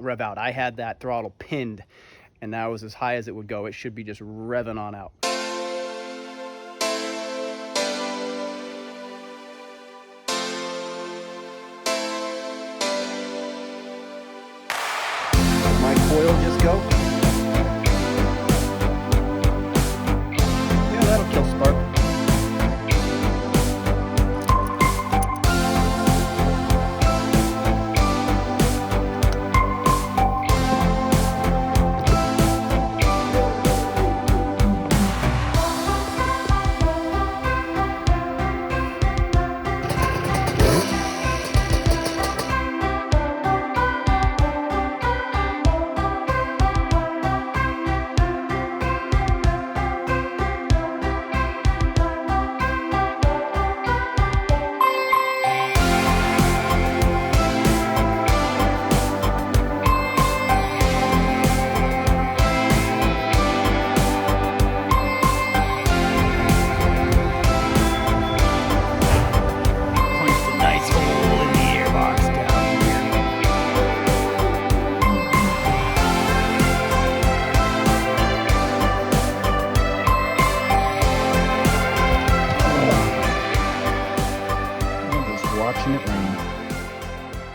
rev out. I had that throttle pinned, and that was as high as it would go. It should be just revving on out. My coil just go. Yeah, that'll kill spark.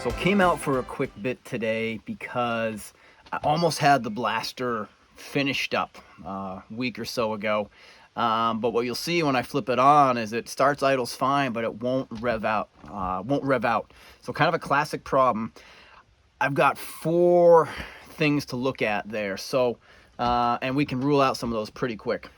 So came out for a quick bit today because I almost had the blaster finished up a week or so ago. But what you'll see when I flip it on is it starts idles fine, but it won't rev out. So kind of a classic problem. I've got 4 things to look at there. So and we can rule out some of those pretty quick.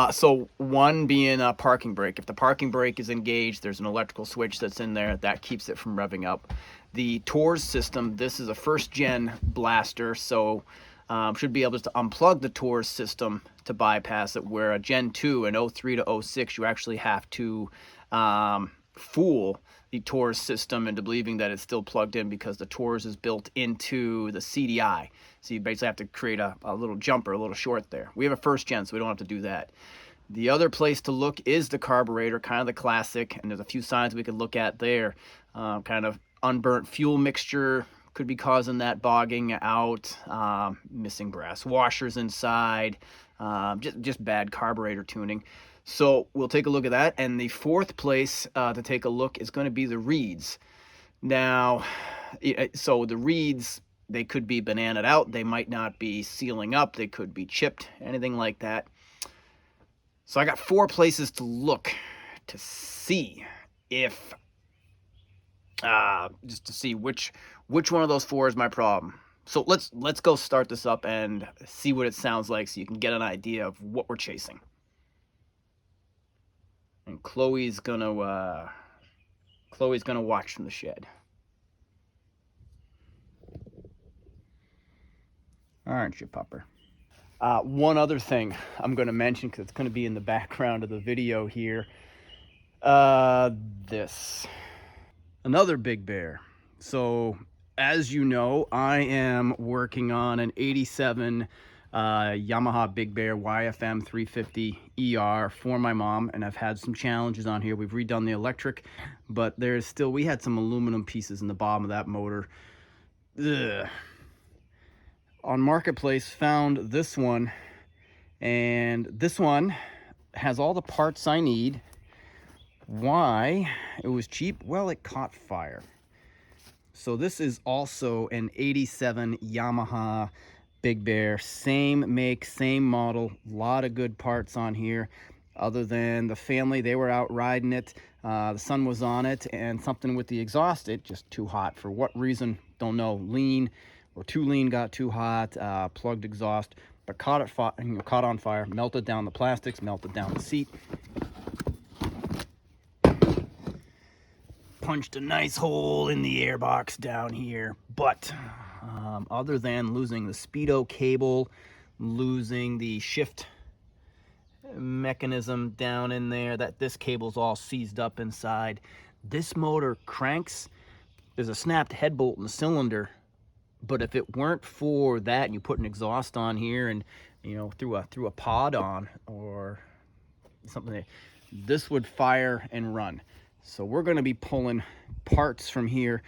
So one being a parking brake. If the parking brake is engaged, there's an electrical switch that's in there that keeps it from revving up. The TORS system, this is a first gen blaster, so should be able to unplug the TORS system to bypass it, where a Gen 2 and 03 to 06, you actually have to fool the TORS system into believing that it's still plugged in, because the TORS is built into the CDI. So you basically have to create a little jumper, a little short there. We have a first gen, so we don't have to do that. The other place to look is the carburetor, kind of the classic, and there's a few signs we could look at there. Kind of unburnt fuel mixture could be causing that bogging out, missing brass washers inside, just bad carburetor tuning. So we'll take a look at that. And the fourth place to take a look is going to be the reeds. Now, so the reeds, they could be bananaed out. They might not be sealing up. They could be chipped, anything like that. So I got 4 places to look to see if, just to see which one of those 4 is my problem. So let's go start this up and see what it sounds like, so you can get an idea of what we're chasing. And Chloe's gonna watch from the shed. Aren't you, pupper? One other thing I'm going to mention, because it's going to be in the background of the video here. This. Another Big Bear. So, as you know, I am working on an 87 Yamaha Big Bear YFM 350 ER for my mom, and I've had some challenges on here. We've redone the electric, but we had some aluminum pieces in the bottom of that motor. Ugh. On Marketplace, found this one, and this one has all the parts I need. Why? It was cheap. Well, it caught fire. So this is also an 87 Yamaha Big Bear, same make, same model, a lot of good parts on here. Other than the family, they were out riding it, the sun was on it, and something with the exhaust, it just too hot. For what reason, don't know. Lean or too lean, got too hot, plugged exhaust, but caught on fire, melted down the plastics, melted down the seat. Punched a nice hole in the airbox down here, but other than losing the speedo cable, losing the shift mechanism down in there, this cable's all seized up inside. This motor cranks. There's a snapped head bolt in the cylinder, but if it weren't for that, and you put an exhaust on here, and threw a pod on or something, this would fire and run. So we're going to be pulling parts from here.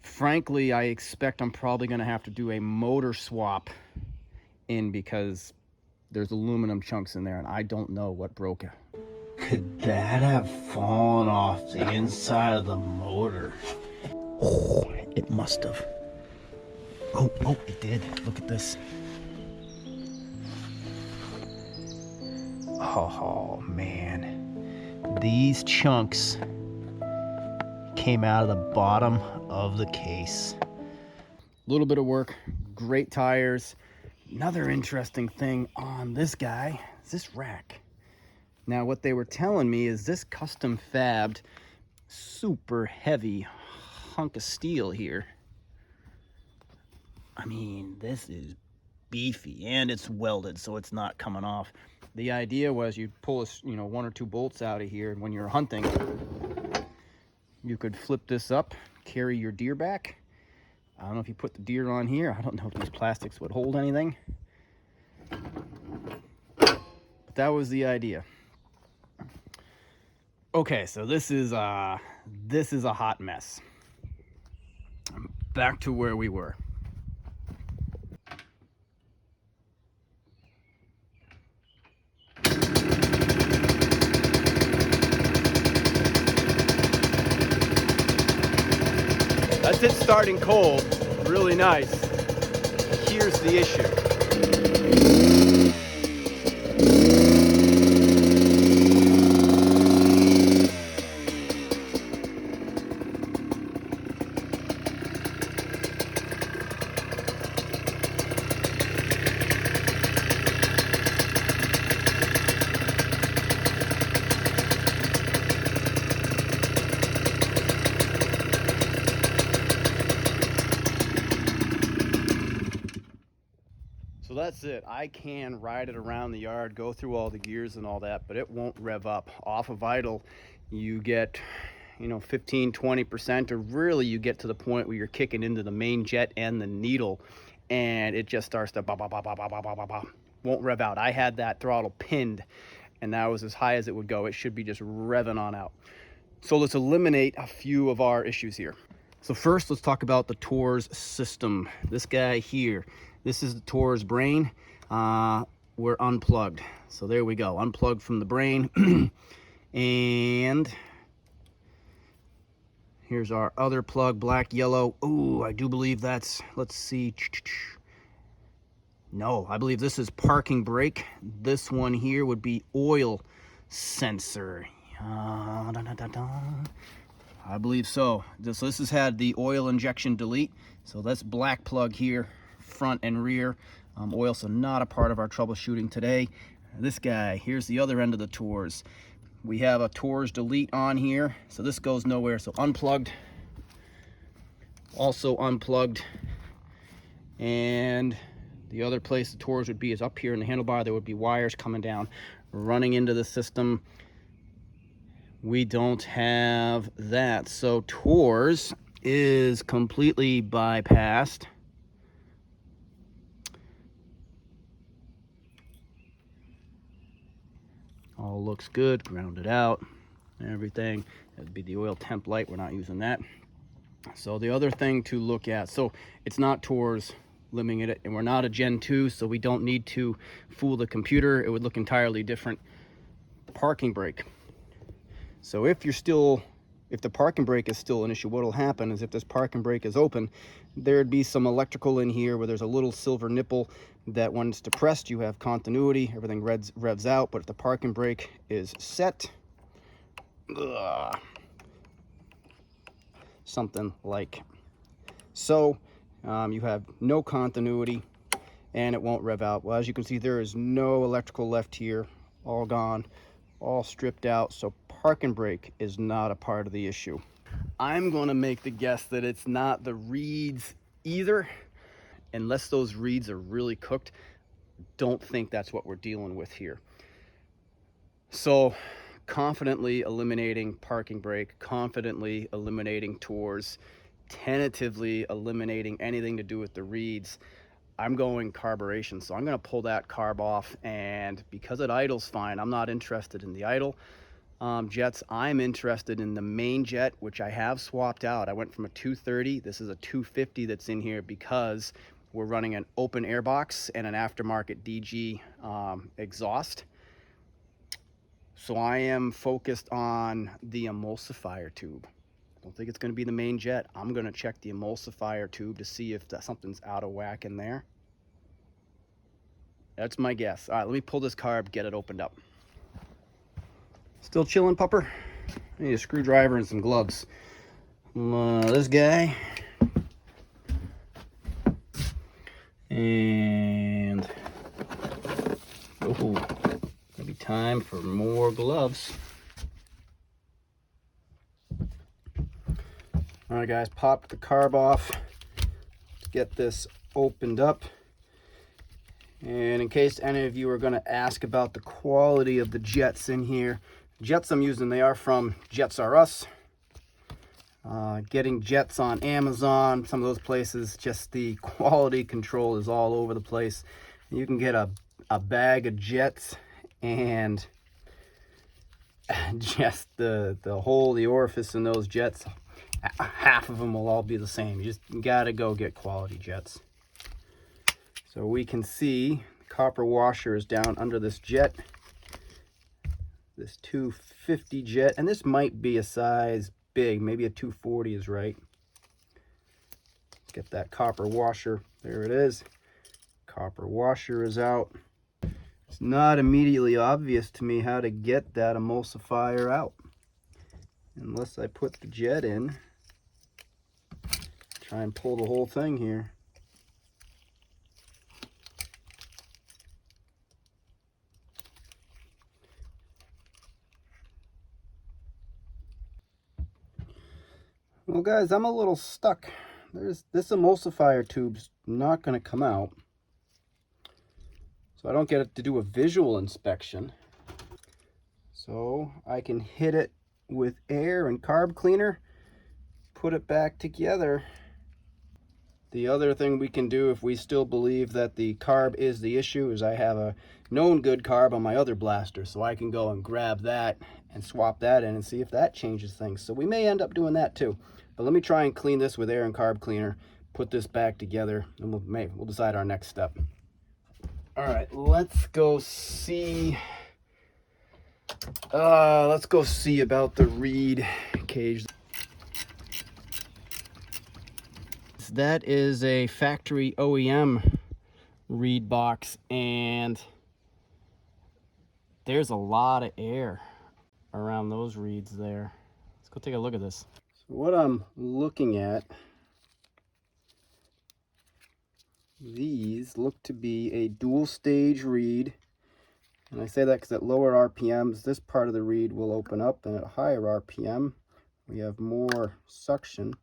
Frankly, I expect I'm probably going to have to do a motor swap in, because there's aluminum chunks in there and I don't know what broke it. Could that have fallen off the inside of the motor? Oh, it must have. Oh, it did. Look at this. Oh, man. These chunks came out of the bottom of the case. A little bit of work, great tires. Another interesting thing on this guy is this rack. Now, what they were telling me is this custom fabbed, super heavy hunk of steel here. I mean, this is beefy, and it's welded, so it's not coming off. The idea was you'd pull one or two bolts out of here, and when you're hunting, you could flip this up, carry your deer back. I don't know if you put the deer on here. I don't know if these plastics would hold anything. But that was the idea. Okay, so this is a hot mess. Back to where we were. That's it starting cold, really nice. Here's the issue. So that's it. I can ride it around the yard, go through all the gears and all that, but it won't rev up. Off of idle, you get, 15, 20%, or really you get to the point where you're kicking into the main jet and the needle, and it just starts to won't rev out. I had that throttle pinned, and that was as high as it would go. It should be just revving on out. So let's eliminate a few of our issues here. So first, let's talk about the Tors system. This guy here, this is the Tors brain. We're unplugged. So there we go, unplugged from the brain. And here's our other plug, black, yellow. Oh, I do believe that's, let's see. No, I believe this is parking brake. This one here would be oil sensor. I believe so. This has had the oil injection delete. So that's black plug here, front and rear. Oil, so not a part of our troubleshooting today. This guy, here's the other end of the Tors. We have a Tors delete on here, so this goes nowhere. So unplugged, also unplugged. And the other place the Tors would be is up here in the handlebar. There would be wires coming down, running into the system. We don't have that. So Tors is completely bypassed. All looks good, grounded out, everything. That'd be the oil temp light, we're not using that. So the other thing to look at, so it's not Tors limiting it, and we're not a Gen 2, so we don't need to fool the computer. It would look entirely different. Parking brake. So if the parking brake is still an issue, what will happen is if this parking brake is open, there'd be some electrical in here where there's a little silver nipple that when it's depressed, you have continuity, everything revs out. But if the parking brake is set, something like so, you have no continuity and it won't rev out. Well, as you can see, there is no electrical left here, all gone, all stripped out. So parking brake is not a part of the issue. I'm going to make the guess that it's not the reeds either. Unless those reeds are really cooked, don't think that's what we're dealing with here. So confidently eliminating parking brake, confidently eliminating Tors, tentatively eliminating anything to do with the reeds. I'm going carburation, so I'm going to pull that carb off, and because it idles fine, I'm not interested in the idle. jets. I'm interested in the main jet, which I have swapped out. I went from a 230. This is a 250 that's in here because we're running an open air box and an aftermarket DG exhaust. So I am focused on the emulsifier tube. I don't think it's going to be the main jet. I'm going to check the emulsifier tube to see if something's out of whack in there. That's my guess. All right, let me pull this carb, get it opened up. Still chilling, pupper? I need a screwdriver and some gloves. This guy. And oh, gonna be time for more gloves. All right, guys, popped the carb off. Let's get this opened up. And in case any of you are going to ask about the quality of the jets in here, jets I'm using, they are from Jets R Us. Getting jets on Amazon, some of those places, just the quality control is all over the place. You can get a bag of jets and just the orifice in those jets, half of them will all be the same. You just gotta go get quality jets. So we can see the copper washer is down under this jet, this 250 jet, and this might be a size big, maybe a 240 is right. Let's get that copper washer. There it is. Copper washer is out. It's not immediately obvious to me how to get that emulsifier out unless I put the jet in. Try and pull the whole thing here. Well, guys, I'm a little stuck. This emulsifier tube's not going to come out. So I don't get to do a visual inspection. So I can hit it with air and carb cleaner, put it back together. The other thing we can do if we still believe that the carb is the issue is I have a known good carb on my other blaster, so I can go and grab that and swap that in and see if that changes things. So we may end up doing that too. But let me try and clean this with air and carb cleaner, put this back together, and we'll decide our next step. All right, let's go see about the reed cage. That is a factory OEM reed box, and there's a lot of air around those reeds there. Let's go take a look at this. So what I'm looking at, these look to be a dual stage reed, and I say that because at lower RPMs this part of the reed will open up, and at higher RPM we have more suction.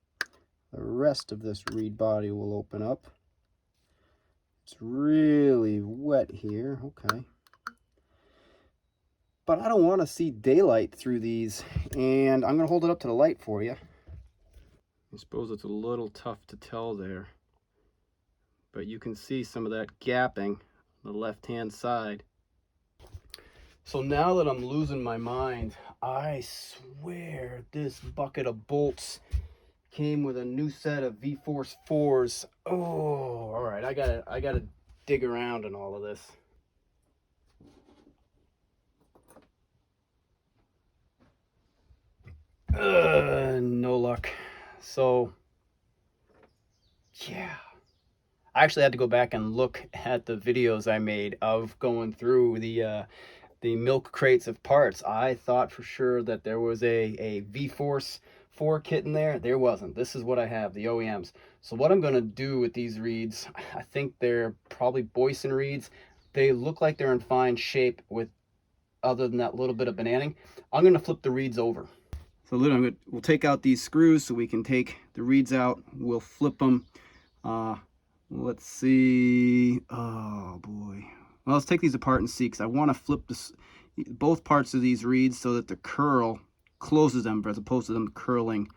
The rest of this reed body will open up. It's really wet here. Okay. But I don't want to see daylight through these, and I'm going to hold it up to the light for you. I suppose it's a little tough to tell there, but you can see some of that gapping on the left-hand side. So now that I'm losing my mind, I swear this bucket of bolts came with a new set of V-Force 4s. Oh, all right, I gotta dig around in all of this. No luck. So, yeah. I actually had to go back and look at the videos I made of going through the milk crates of parts. I thought for sure that there was a V-Force 4 kit in there. There wasn't. This is what I have, the OEMs. So what I'm going to do with these reeds, I think they're probably Boyson reeds. They look like they're in fine shape with, other than that little bit of bananing. I'm going to flip the reeds over. So we'll take out these screws so we can take the reeds out. We'll flip them. Let's see. Oh boy. Well, let's take these apart and see, because I want to flip both parts of these reeds so that the curl closes them as opposed to them curling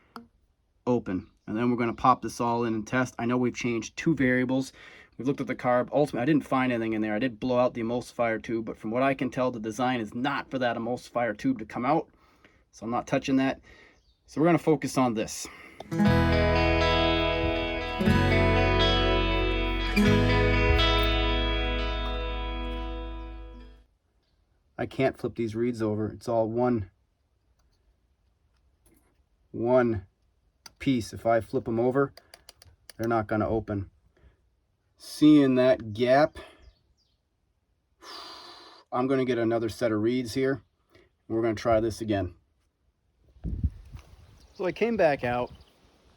open. And then we're going to pop this all in and test. I know we've changed 2 variables. We've looked at the carb. Ultimately, I didn't find anything in there. I did blow out the emulsifier tube, but from what I can tell, the design is not for that emulsifier tube to come out. so I'm not touching that. So we're going to focus on this. I can't flip these reeds over. It's all one piece. If I flip them over, they're not going to open. Seeing that gap, I'm going to get another set of reeds here. We're going to try this again. So I came back out.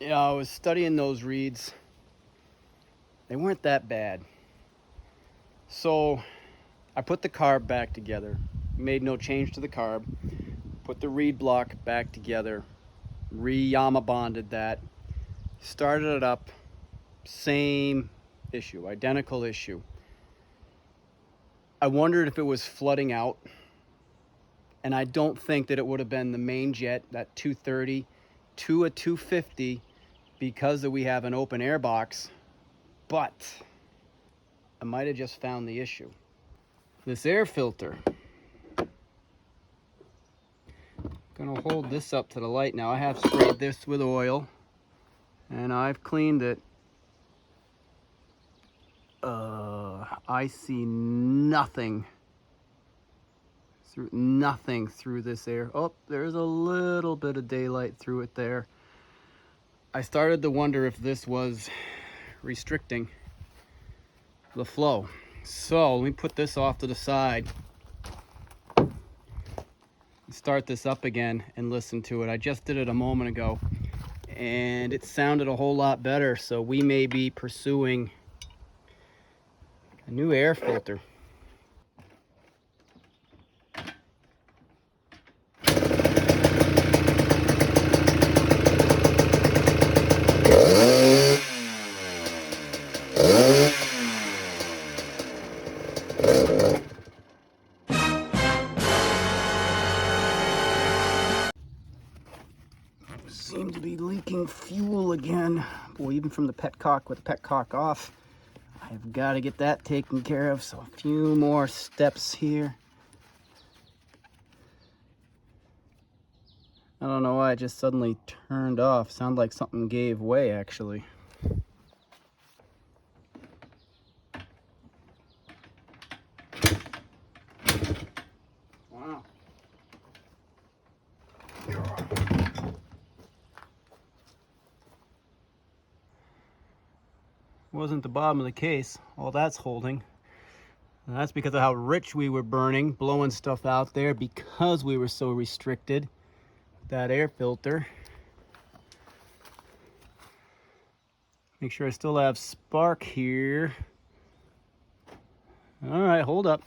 I was studying those reeds. They weren't that bad. So I put the carb back together. Made no change to the carb. Put the reed block back together. Yamaha bonded that. Started it up. Same issue, identical issue. I wondered if it was flooding out, and I don't think that it would have been the main jet, that 230 to a 250, because we have an open air box, but I might have just found the issue. This air filter. Gonna hold this up to the light now. I have sprayed this with oil, and I've cleaned it. I see nothing through this air. Oh, there's a little bit of daylight through it there. I started to wonder if this was restricting the flow. So let me put this off to the side, start this up again and listen to it. I just did it a moment ago and it sounded a whole lot better. So we may be pursuing a new air filter. Seem to be leaking fuel again. Boy, even from the petcock, with the petcock off, I've got to get that taken care of. So a few more steps here. I don't know why it just suddenly turned off. Sounded like something gave way, actually. Wow. Wasn't the bottom of the case. All that's holding. And that's because of how rich we were burning, blowing stuff out there because we were so restricted. That air filter. Make sure I still have spark here. All right, hold up.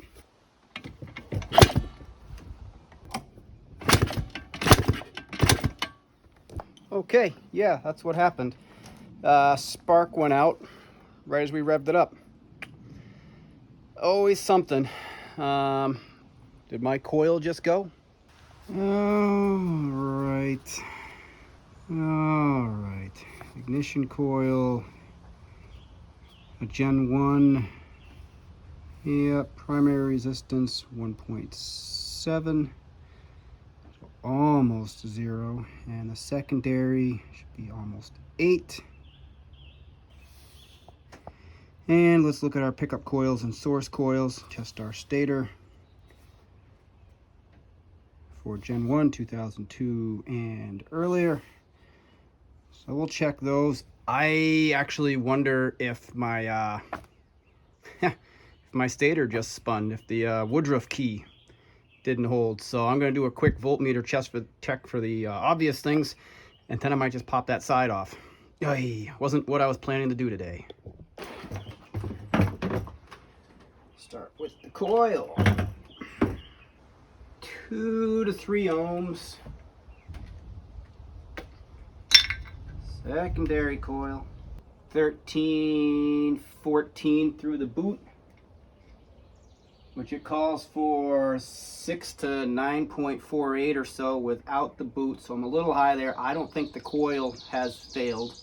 Okay, yeah, that's what happened. Spark went out right as we revved it up. Always something. Did my coil just go? All right. Ignition coil, a Gen 1. Yep, primary resistance 1.7. Almost 0. And the secondary should be almost 8. And let's look at our pickup coils and source coils. Test our stator for Gen 1, 2002 and earlier. So we'll check those. I actually wonder if my if my stator just spun, if the Woodruff key didn't hold. So I'm going to do a quick voltmeter check for the obvious things, and then I might just pop that side off. Wasn't what I was planning to do today. Start with the coil. 2 to 3 ohms. Secondary coil. 13, 14 through the boot, which it calls for 6 to 9.48 or so without the boot. So I'm a little high there. I don't think the coil has failed.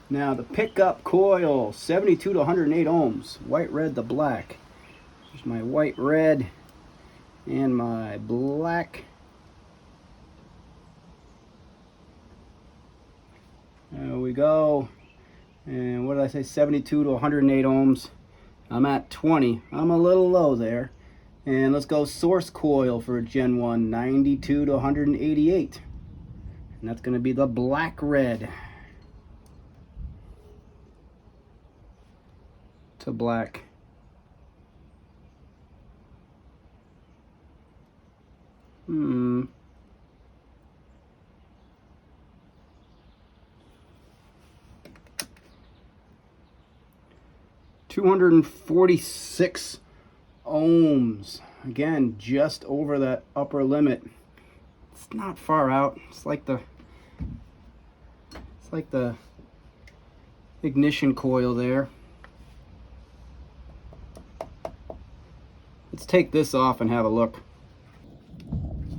Now the pickup coil, 72 to 108 ohms. White, red, the black. Here's my white, red. and my black. There we go. And what did I say, 72 to 108 ohms. I'm at 20. I'm a little low there. And let's go source coil for a Gen 1, 92 to 188. And that's going to be the black red to black. Hmm. 246 ohms. Again, just over that upper limit. It's not far out. It's like the ignition coil there. Let's take this off and have a look.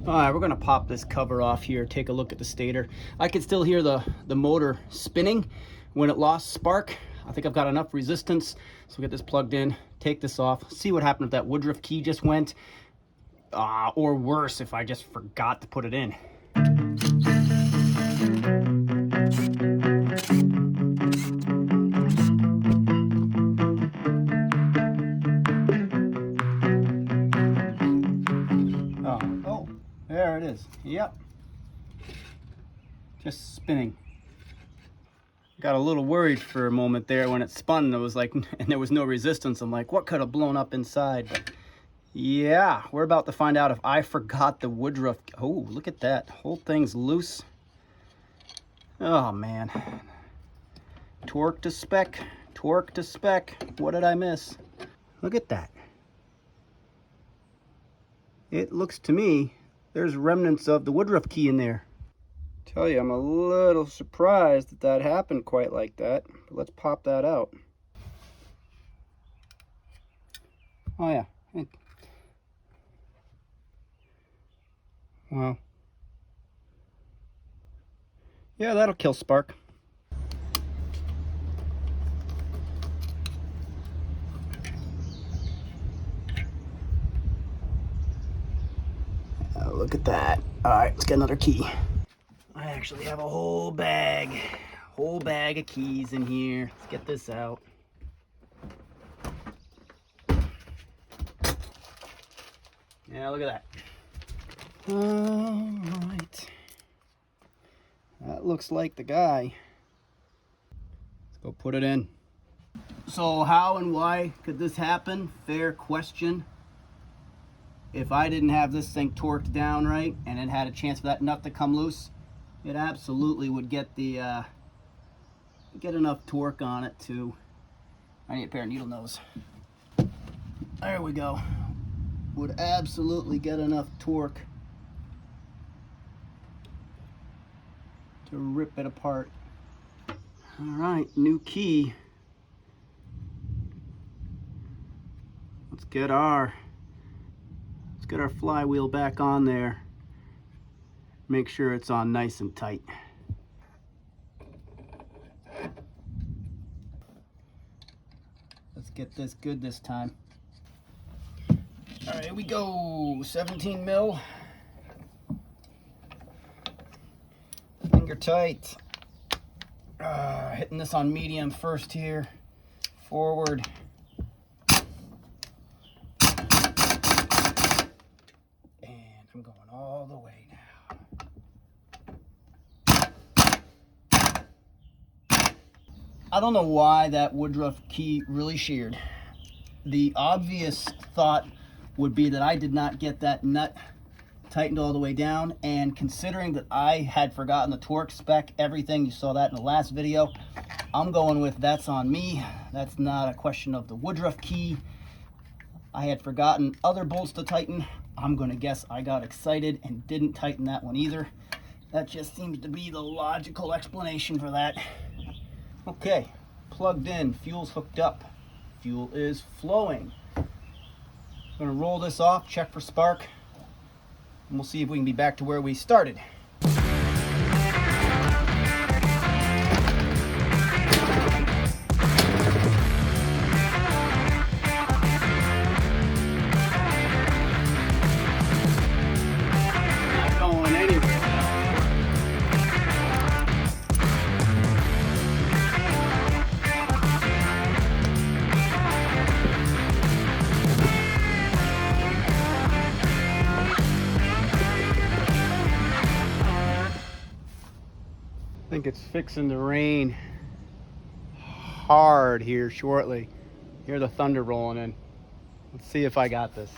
All right, we're gonna pop this cover off here, take a look at the stator. I can still hear the motor spinning when it lost spark. I think I've got enough resistance, so we'll get this plugged in, take this off, see what happened if that Woodruff key just went, or worse, if I just forgot to put it in. Oh, there it is. Yep. Just spinning. Got a little worried for a moment there when it spun. It was like, and there was no resistance. I'm like, what could have blown up inside? But yeah, we're about to find out if I forgot the Woodruff. Oh, look at that. Whole thing's loose. Oh, man. Torque to spec. Torque to spec. What did I miss? Look at that. It looks to me, there's remnants of the Woodruff key in there. Tell you, I'm a little surprised that that happened quite like that. But let's pop that out. Oh yeah. Wow. Yeah, that'll kill spark. Oh, look at that. All right, let's get another key. I actually have a whole bag of keys in here. Let's get this out. Yeah, look at that. All right. That looks like the guy. Let's go put it in. So how and why could this happen? Fair question. If I didn't have this thing torqued down right and it had a chance for that nut to come loose, it absolutely would get the get enough torque on it to. I need a pair of needle nose. There we go. Would absolutely get enough torque to rip it apart. All right, new key. Let's get our flywheel back on there. Make sure it's on nice and tight. Let's get this good this time. All right, here we go. 17 mil. Finger tight. Hitting this on medium first here. Forward. And I'm going all the way now. I don't know why that Woodruff key really sheared. The obvious thought would be that I did not get that nut tightened all the way down, and considering that I had forgotten the torque spec, everything, you saw that in the last video, I'm going with that's on me. That's not a question of the Woodruff key. I had forgotten other bolts to tighten. I'm gonna guess I got excited and didn't tighten that one either. That just seems to be the logical explanation for that. Okay, plugged in, fuel's hooked up. Fuel is flowing. I'm gonna roll this off, check for spark, and we'll see if we can be back to where we started. think it's fixing to rain hard here shortly. Hear the thunder rolling in. Let's see if I got this.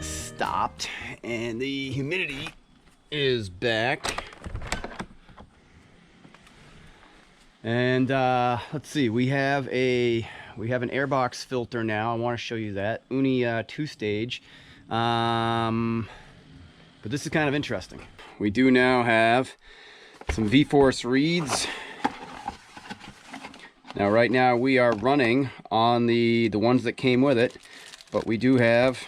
Stopped and the humidity is back. And let's see, we have an airbox filter now. I want to show you that Uni 2-stage, but this is kind of interesting. We do now have some V-force reeds. Now right now we are running on the ones that came with it. But we do have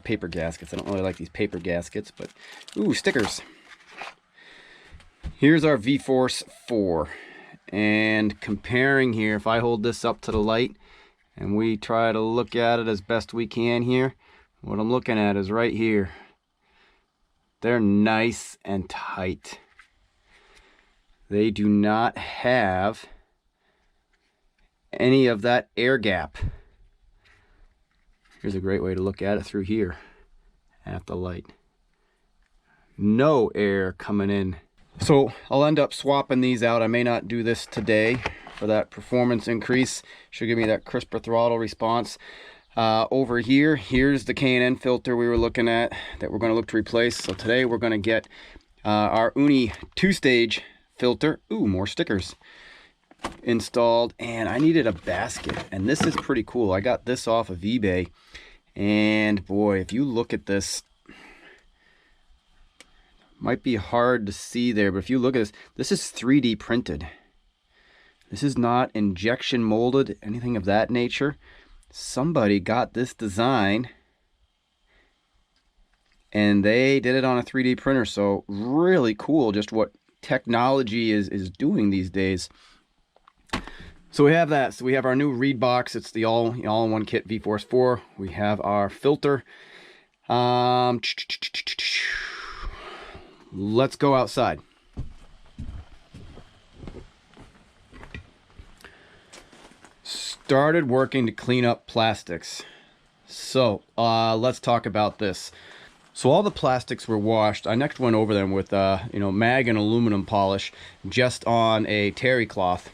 paper gaskets. I don't really like these paper gaskets, but ooh, stickers. Here's our V-Force 4. And comparing here, if I hold this up to the light and we try to look at it as best we can here, what I'm looking at is right here. They're nice and tight. They do not have any of that air gap. Here's a great way to look at it through here at the light. No air coming in. So I'll end up swapping these out. I may not do this today for that performance increase. Should give me that crisper throttle response. Over here, here's the K&N filter we were looking at that we're going to look to replace. So today we're going to get our Uni 2-stage filter. Ooh, more stickers installed, and I needed a basket, and this is pretty cool. I got this off of eBay, and boy, if you look at this, might be hard to see there, but if you look at this is 3D printed. This is not injection molded, anything of that nature. Somebody got this design and they did it on a 3D printer. So really cool just what technology is doing these days. So we have that. So we have our new reed box. It's the all-in-one kit V-Force 4. We have our filter. Let's go outside. Started working to clean up plastics. So let's talk about this. So all the plastics were washed. I next went over them with mag and aluminum polish just on a terry cloth.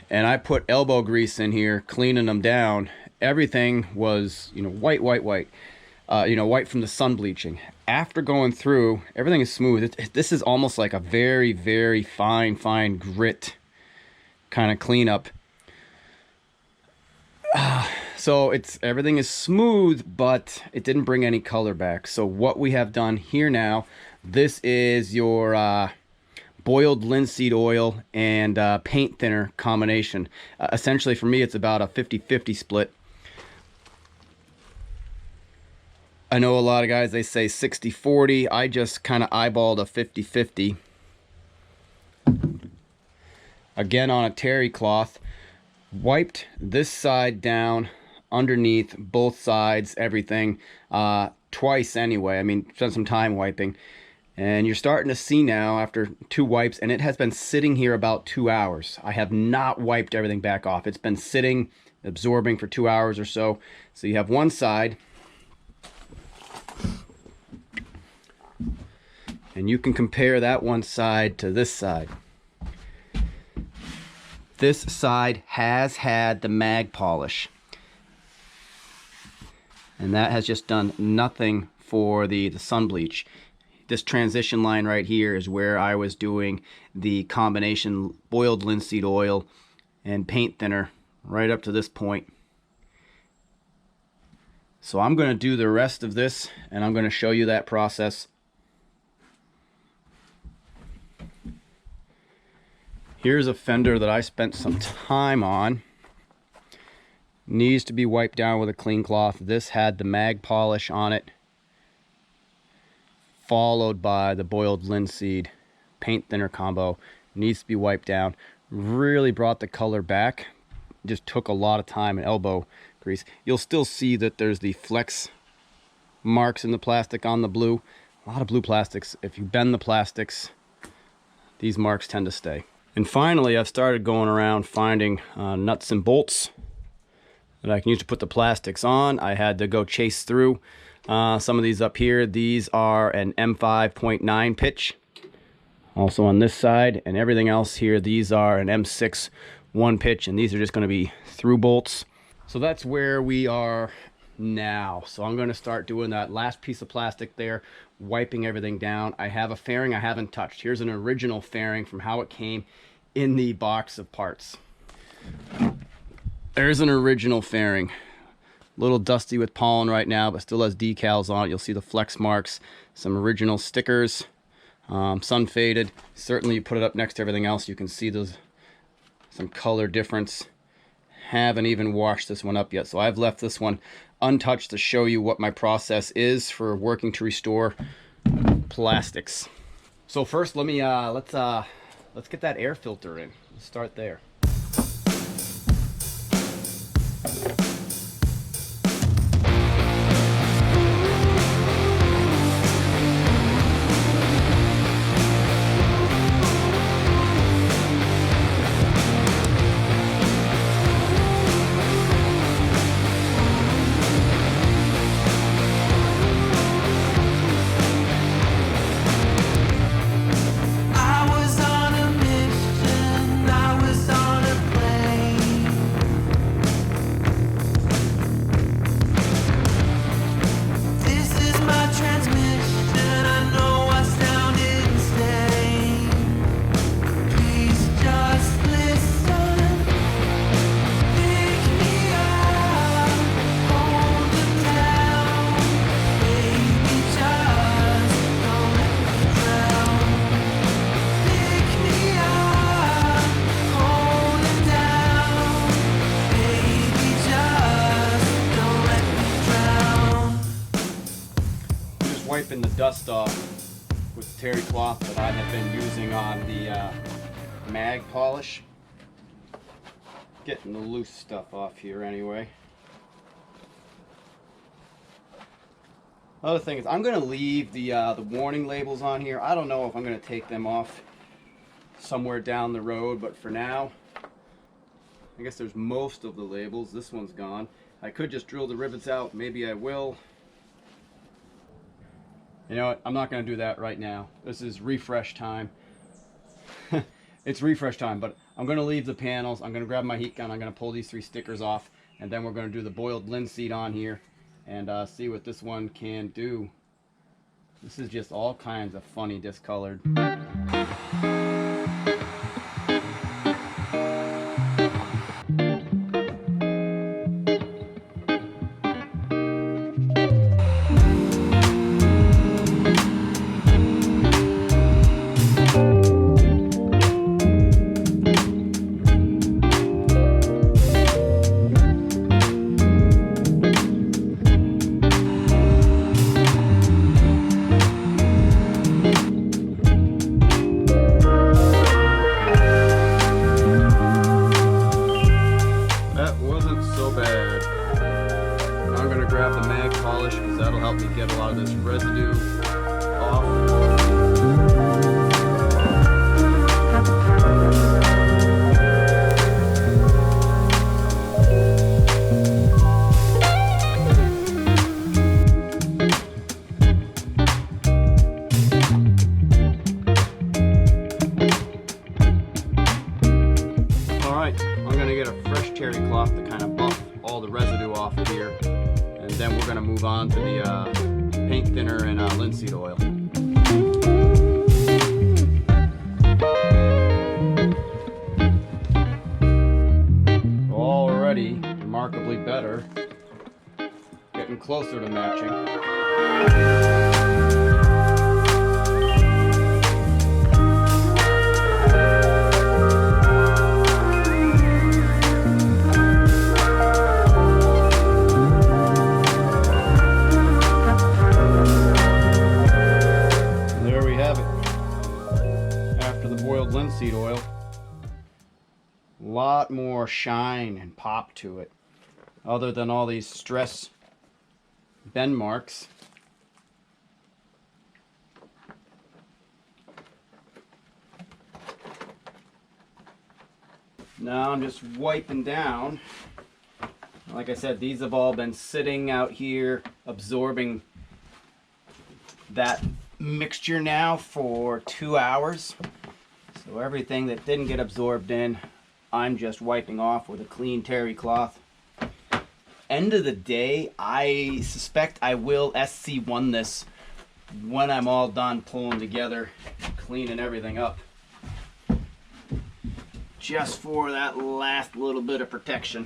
And I put elbow grease in here, cleaning them down. Everything was, white, white from the sun bleaching. After going through, everything is smooth. This is almost like a very, very fine grit kind of cleanup. So everything is smooth, but it didn't bring any color back. So what we have done here now, this is your boiled linseed oil and paint thinner combination. Essentially for me it's about a 50-50 split. I know a lot of guys, they say 60-40. I just kind of eyeballed a 50-50. Again on a terry cloth. Wiped this side down, underneath, both sides, everything, twice anyway. I mean, spent some time wiping. And you're starting to see now after 2 wipes, and it has been sitting here about 2 hours. I have not wiped everything back off. It's been sitting, absorbing for 2 hours or so. So you have one side, and you can compare that one side to this side. This side has had the mag polish, and that has just done nothing for the sun bleach. This transition line right here is where I was doing the combination boiled linseed oil and paint thinner right up to this point. So I'm going to do the rest of this, and I'm going to show you that process. Here's a fender that I spent some time on. Needs to be wiped down with a clean cloth. This had the mag polish on it, followed by the boiled linseed paint thinner combo. Needs to be wiped down. Really brought the color back. Just took a lot of time and elbow grease. You'll still see that there's the flex marks in the plastic on the blue. A lot of blue plastics, if you bend the plastics, these marks tend to stay. And finally, I've started going around finding nuts and bolts that I can use to put the plastics on. I had to go chase through some of these up here. These are an M5.9 pitch. Also on this side, and everything else here, these are an M6 1 pitch, and these are just going to be through bolts. So that's where we are now. So I'm going to start doing that last piece of plastic there, wiping everything down. I have a fairing I haven't touched. Here's an original fairing from how it came in the box of parts. There's an original fairing. A little dusty with pollen right now, but still has decals on it. You'll see the flex marks, some original stickers, sun faded. Certainly you put it up next to everything else, you can see those some color difference. Haven't even washed this one up yet, so I've left this one untouched to show you what my process is for working to restore plastics. So first, let me let's get that air filter in. Let's start there. Wiping the dust off with the terry cloth that I have been using on the mag polish. Getting the loose stuff off here anyway. Other thing is, I'm going to leave the warning labels on here. I don't know if I'm going to take them off somewhere down the road, but for now, I guess there's most of the labels. This one's gone. I could just drill the rivets out. Maybe I will. You know what? I'm not going to do that right now. This is refresh time. It's refresh time, but I'm going to leave the panels. I'm going to grab my heat gun. I'm going to pull these 3 stickers off, and then we're going to do the boiled linseed on here and see what this one can do. This is just all kinds of funny discolored. Move on to the paint thinner and linseed oil. Already remarkably better. Getting closer to matching. There we have it. After the boiled linseed oil, a lot more shine and pop to it, other than all these stress bend marks. Now I'm just wiping down. Like I said, these have all been sitting out here absorbing that mixture now for 2 hours. So everything that didn't get absorbed in, I'm just wiping off with a clean terry cloth. End of the day, I suspect I will SC1 this when I'm all done pulling together, cleaning everything up. Just for that last little bit of protection.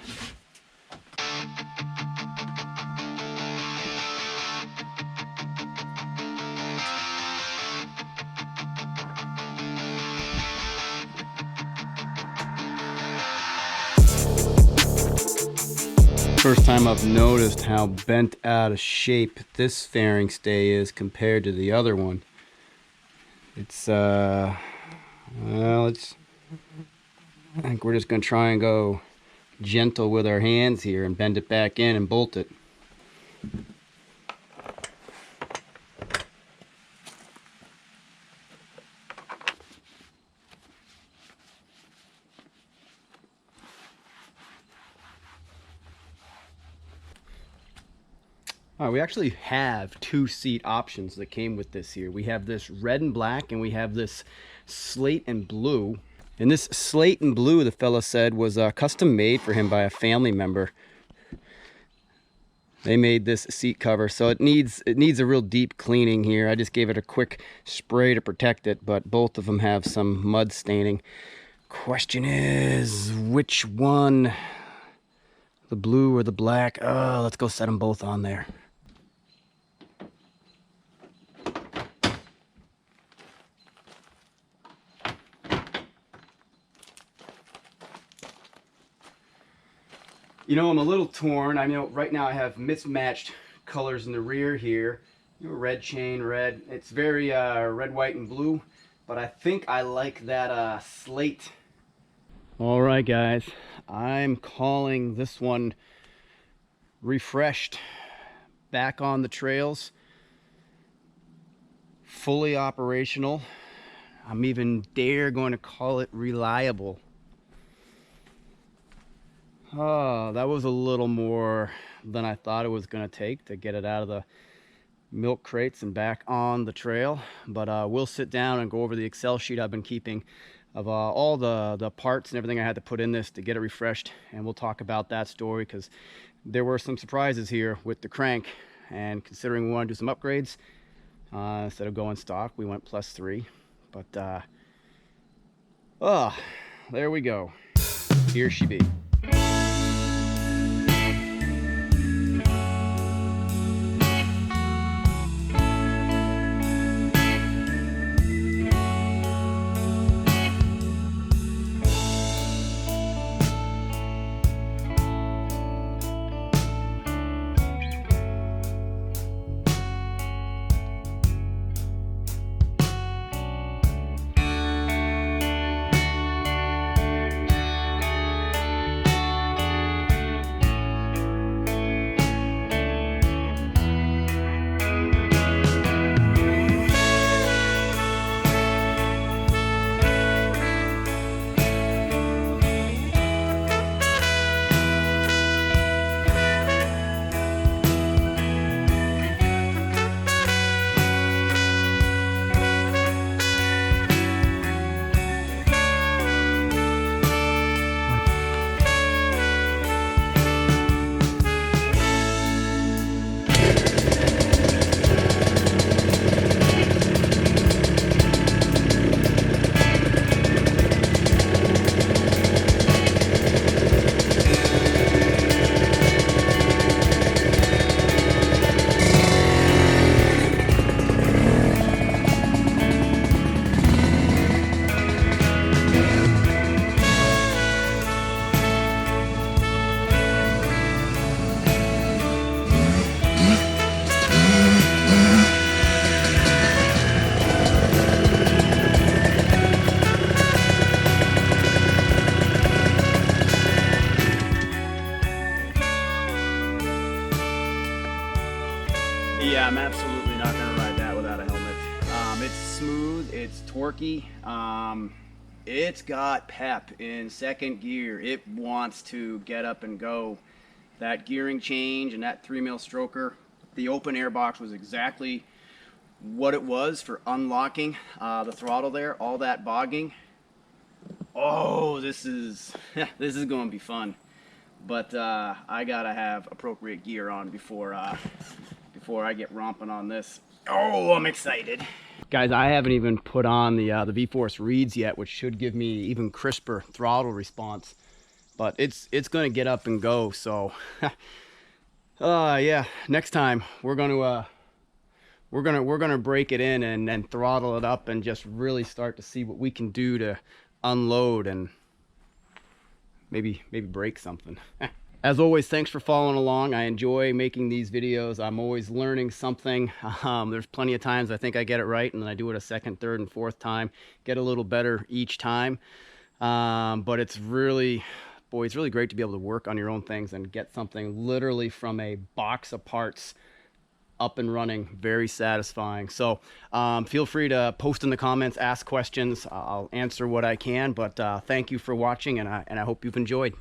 First time I've noticed how bent out of shape this fairing stay is compared to the other one. It's well, I think we're just gonna try and go gentle with our hands here and bend it back in and bolt it. Alright, we actually have 2 seat options that came with this here. We have this red and black, and we have this slate and blue. And this slate and blue, the fella said, was custom made for him by a family member. They made this seat cover, so it needs a real deep cleaning here. I just gave it a quick spray to protect it, but both of them have some mud staining. Question is, which one? The blue or the black? Oh, let's go set them both on there. You know, I'm a little torn. I know right now I have mismatched colors in the rear here. Red chain, red. It's very red, white, and blue, but I think I like that slate. All right, guys. I'm calling this one refreshed, back on the trails, fully operational. I'm even going to call it reliable. Oh, that was a little more than I thought it was going to take to get it out of the milk crates and back on the trail. But we'll sit down and go over the Excel sheet I've been keeping of all the parts and everything I had to put in this to get it refreshed. And we'll talk about that story, because there were some surprises here with the crank. And considering we want to do some upgrades, instead of going stock, we went +3. But, there we go. Here she be. torquey. It's got pep in second gear. It wants to get up and go. That gearing change and that 3mm stroker, the open air box was exactly what it was for unlocking the throttle there. All that bogging. Oh, this is this is going to be fun. But I gotta have appropriate gear on before I get romping on this. Oh, I'm excited. Guys, I haven't even put on the V-Force reeds yet, which should give me even crisper throttle response. But it's gonna get up and go. So, yeah. Next time we're gonna break it in and throttle it up and just really start to see what we can do to unload and maybe break something. As always, thanks for following along. I enjoy making these videos. I'm always learning something. There's plenty of times I think I get it right, and then I do it a second, third, and fourth time. Get a little better each time. But it's really, boy, it's really great to be able to work on your own things and get something literally from a box of parts up and running. Very satisfying. So feel free to post in the comments, ask questions. I'll answer what I can. But thank you for watching, and I hope you've enjoyed.